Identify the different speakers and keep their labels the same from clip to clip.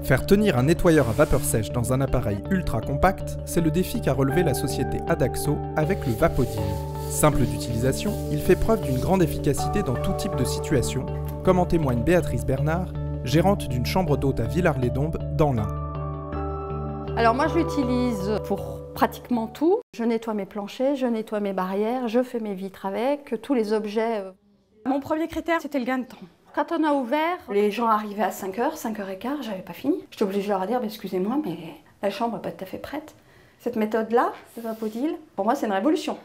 Speaker 1: Faire tenir un nettoyeur à vapeur sèche dans un appareil ultra compact, c'est le défi qu'a relevé la société Adaxo avec le Vapodil. Simple d'utilisation, il fait preuve d'une grande efficacité dans tout type de situation, comme en témoigne Béatrice Bernard, gérante d'une chambre d'hôte à Villars-les-Dombes dans l'Ain.
Speaker 2: Alors moi je l'utilise pour pratiquement tout. Je nettoie mes planchers, je nettoie mes barrières, je fais mes vitres avec, tous les objets.
Speaker 3: Mon premier critère, c'était le gain de temps.
Speaker 2: Quand on a ouvert, les gens arrivaient à 5h, 5h15, j'avais pas fini. J'étais obligée de leur dire, excusez-moi, mais la chambre n'est pas tout à fait prête. Cette méthode-là, le Vapodil, pour moi c'est une révolution.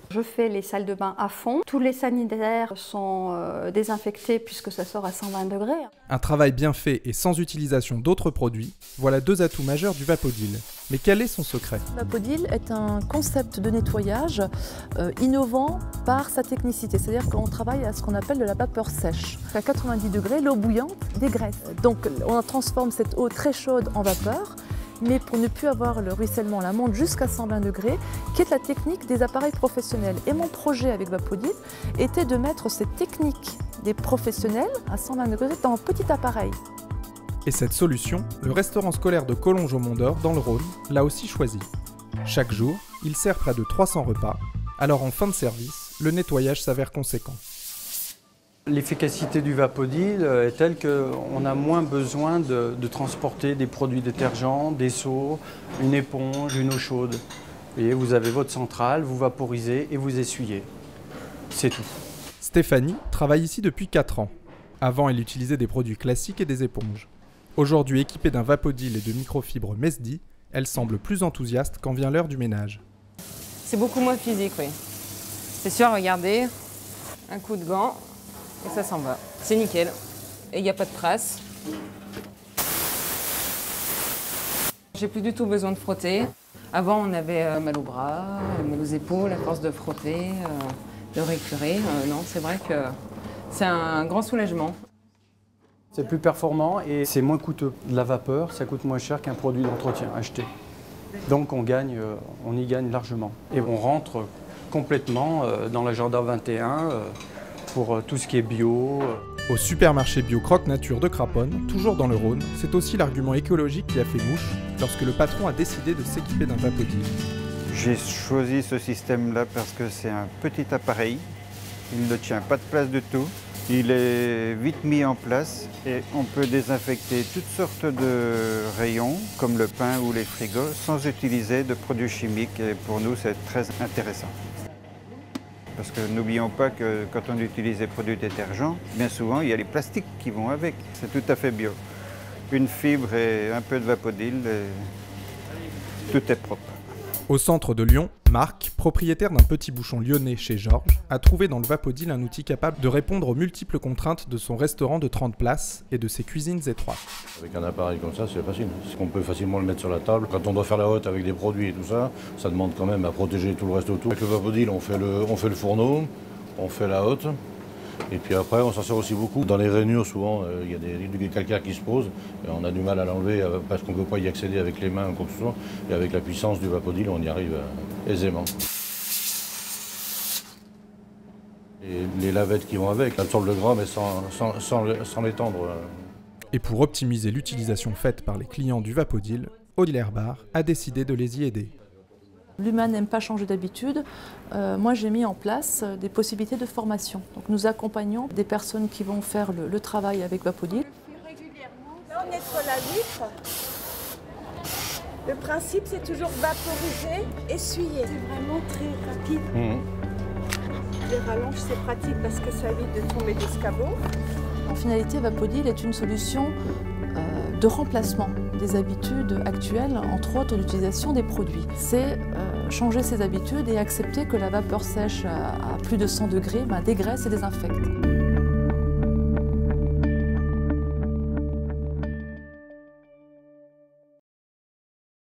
Speaker 2: Je fais les salles de bain à fond. Tous les sanitaires sont désinfectés puisque ça sort à 120 degrés.
Speaker 1: Un travail bien fait et sans utilisation d'autres produits, voilà deux atouts majeurs du Vapodil. Mais quel est son secret?
Speaker 4: Vapodil est un concept de nettoyage innovant par sa technicité. C'est-à-dire qu'on travaille à ce qu'on appelle de la vapeur sèche. À 90 degrés, l'eau bouillante dégraisse. Donc on transforme cette eau très chaude en vapeur. Mais pour ne plus avoir le ruissellement, on la monte jusqu'à 120 degrés, qui est la technique des appareils professionnels. Et mon projet avec Vapodil était de mettre cette technique des professionnels à 120 degrés dans un petit appareil.
Speaker 1: Et cette solution, le restaurant scolaire de Collonges au Mont-d'Or, dans le Rhône, l'a aussi choisi. Chaque jour, il sert près de 300 repas, alors en fin de service, le nettoyage s'avère conséquent.
Speaker 5: L'efficacité du Vapodil est telle qu'on a moins besoin de transporter des produits détergents, des seaux, une éponge, une eau chaude. Vous avez votre centrale, vous vaporisez et vous essuyez. C'est tout.
Speaker 1: Stéphanie travaille ici depuis 4 ans. Avant, elle utilisait des produits classiques et des éponges. Aujourd'hui équipée d'un Vapodil et de microfibres Mesdi, elle semble plus enthousiaste quand vient l'heure du ménage.
Speaker 3: C'est beaucoup moins physique, oui. C'est sûr, regardez, un coup de gant. Et ça s'en va. C'est nickel. Et il n'y a pas de traces. J'ai plus du tout besoin de frotter. Avant, on avait mal aux bras, mal aux épaules, à force de frotter, de récurer. Non, c'est vrai que c'est un grand soulagement.
Speaker 5: C'est plus performant et c'est moins coûteux. De la vapeur, ça coûte moins cher qu'un produit d'entretien acheté. Donc on y gagne largement. Et on rentre complètement dans l'agenda 21. Pour tout ce qui est bio.
Speaker 1: Au supermarché bio Croque Nature de Craponne, toujours dans le Rhône, c'est aussi l'argument écologique qui a fait mouche lorsque le patron a décidé de s'équiper d'un Vapodil.
Speaker 6: J'ai choisi ce système-là parce que c'est un petit appareil, il ne tient pas de place du tout, il est vite mis en place et on peut désinfecter toutes sortes de rayons comme le pain ou les frigos sans utiliser de produits chimiques et pour nous c'est très intéressant. Parce que n'oublions pas que quand on utilise des produits détergents, bien souvent il y a les plastiques qui vont avec. C'est tout à fait bio. Une fibre et un peu de Vapodil, et tout est propre.
Speaker 1: Au centre de Lyon, Marc, propriétaire d'un petit bouchon lyonnais chez Georges, a trouvé dans le Vapodil un outil capable de répondre aux multiples contraintes de son restaurant de 30 places et de ses cuisines étroites.
Speaker 7: Avec un appareil comme ça, c'est facile. On peut facilement le mettre sur la table. Quand on doit faire la hotte avec des produits et tout ça, ça demande quand même à protéger tout le reste autour. Avec le Vapodil, on fait le fourneau, on fait la hotte. Et puis après, on s'en sert aussi beaucoup. Dans les rainures, souvent, il y a des calcaires qui se posent. Et on a du mal à l'enlever parce qu'on ne peut pas y accéder avec les mains ou quoi que ce soit. Et avec la puissance du Vapodil, on y arrive aisément. Et les lavettes qui vont avec, absorbent le gras, mais sans l'étendre.
Speaker 1: Et pour optimiser l'utilisation faite par les clients du Vapodil, Odile Herbar a décidé de les y aider.
Speaker 4: L'humain n'aime pas changer d'habitude. Moi, j'ai mis en place des possibilités de formation. Donc, nous accompagnons des personnes qui vont faire le travail avec Vapodil.
Speaker 8: Là, on nettoie la vitre. Le principe, c'est toujours vaporiser, essuyer. C'est vraiment très rapide. Les rallonges, c'est pratique parce que ça évite de tomber d'escabeau.
Speaker 4: En finalité, Vapodil est une solution de remplacement des habitudes actuelles, entre autres l'utilisation des produits. C'est changer ses habitudes et accepter que la vapeur sèche à plus de 100 degrés dégraisse et désinfecte.